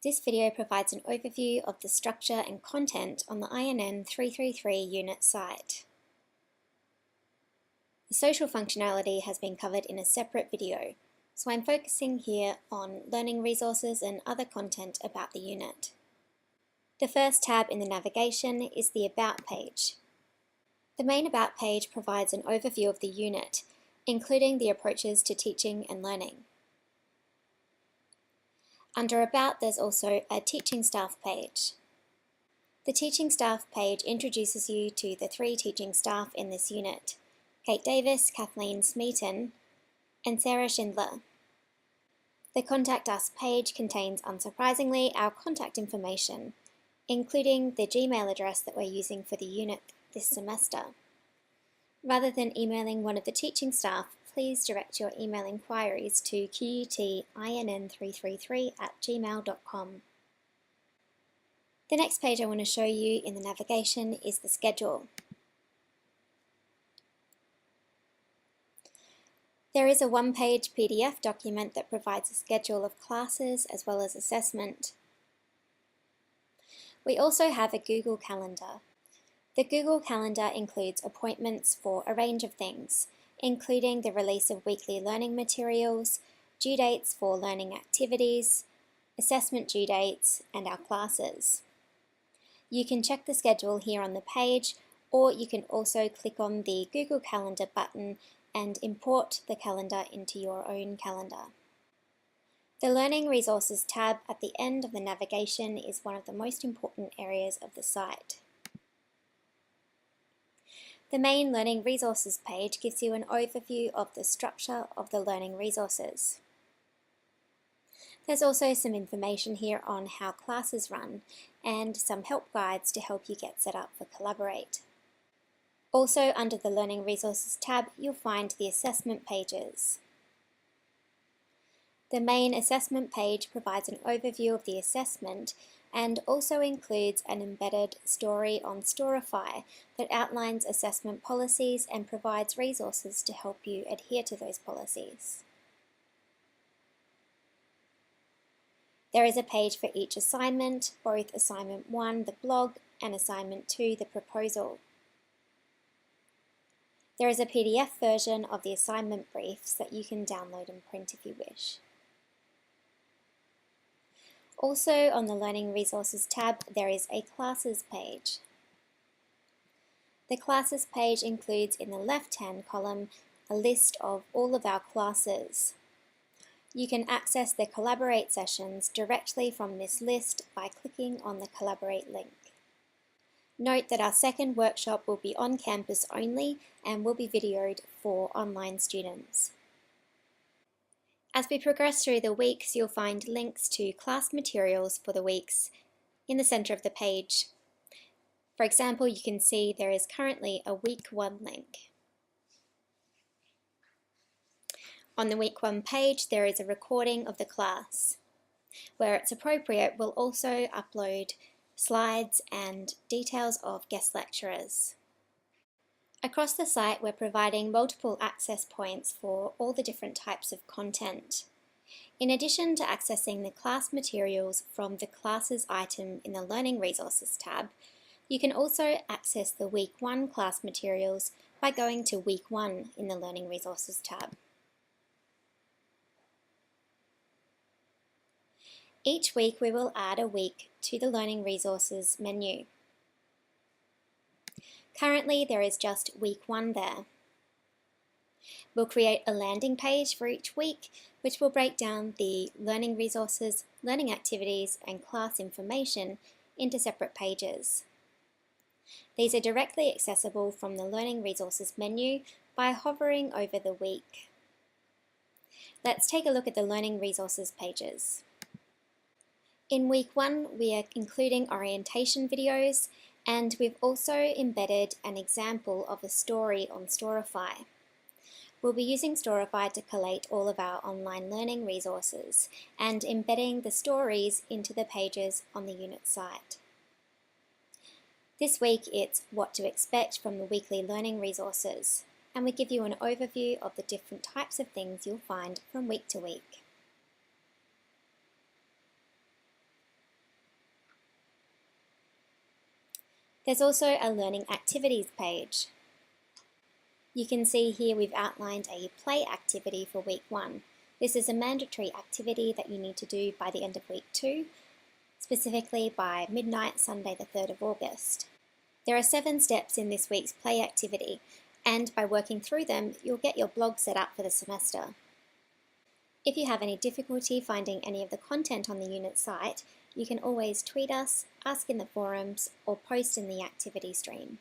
This video provides an overview of the structure and content on the INN333 unit site. The social functionality has been covered in a separate video, so I'm focusing here on learning resources and other content about the unit. The first tab in the navigation is the About page. The main About page provides an overview of the unit, including the approaches to teaching and learning. Under About, there's also a Teaching Staff page. The Teaching Staff page introduces you to the 3 teaching staff in this unit: Kate Davis, Kathleen Smeaton, and Sarah Schindler. The Contact Us page contains, unsurprisingly, our contact information, including the Gmail address that we're using for the unit this semester. Rather than emailing one of the teaching staff, please direct your email inquiries to qutINN333@gmail.com. The next page I want to show you in the navigation is the schedule. There is a one-page PDF document that provides a schedule of classes as well as assessment. We also have a Google Calendar. The Google Calendar includes appointments for a range of things, including the release of weekly learning materials, due dates for learning activities, assessment due dates, and our classes. You can check the schedule here on the page, or you can also click on the Google Calendar button and import the calendar into your own calendar. The Learning Resources tab at the end of the navigation is one of the most important areas of the site. The main Learning Resources page gives you an overview of the structure of the learning resources. There's also some information here on how classes run and some help guides to help you get set up for Collaborate. Also, under the Learning Resources tab, you'll find the assessment pages. The main assessment page provides an overview of the assessment and also includes an embedded story on Storify that outlines assessment policies and provides resources to help you adhere to those policies. There is a page for each assignment, both Assignment 1, the blog, and Assignment 2, the proposal. There is a PDF version of the assignment briefs that you can download and print if you wish. Also, on the Learning Resources tab, there is a Classes page. The Classes page includes in the left-hand column a list of all of our classes. You can access the Collaborate sessions directly from this list by clicking on the Collaborate link. Note that our second workshop will be on campus only and will be videoed for online students. As we progress through the weeks, you'll find links to class materials for the weeks in the center of the page. For example, you can see there is currently a Week 1 link. On the Week 1 page, there is a recording of the class. Where it's appropriate, we'll also upload slides and details of guest lecturers. Across the site, we're providing multiple access points for all the different types of content. In addition to accessing the class materials from the Classes item in the Learning Resources tab, you can also access the Week 1 class materials by going to Week 1 in the Learning Resources tab. Each week we will add a week to the Learning Resources menu. Currently, there is just Week 1 there. We'll create a landing page for each week, which will break down the learning resources, learning activities, and class information into separate pages. These are directly accessible from the Learning Resources menu by hovering over the week. Let's take a look at the Learning Resources pages. In Week 1, we are including orientation videos, and we've also embedded an example of a story on Storify. We'll be using Storify to collate all of our online learning resources and embedding the stories into the pages on the unit site. This week it's what to expect from the weekly learning resources, and we give you an overview of the different types of things you'll find from week to week. There's also a learning activities page. You can see here we've outlined a play activity for week 1. This is a mandatory activity that you need to do by the end of week 2, specifically by midnight, Sunday the 3rd of August. There are 7 steps in this week's play activity, and by working through them, you'll get your blog set up for the semester. If you have any difficulty finding any of the content on the unit site, you can always tweet us, ask in the forums, or post in the activity stream.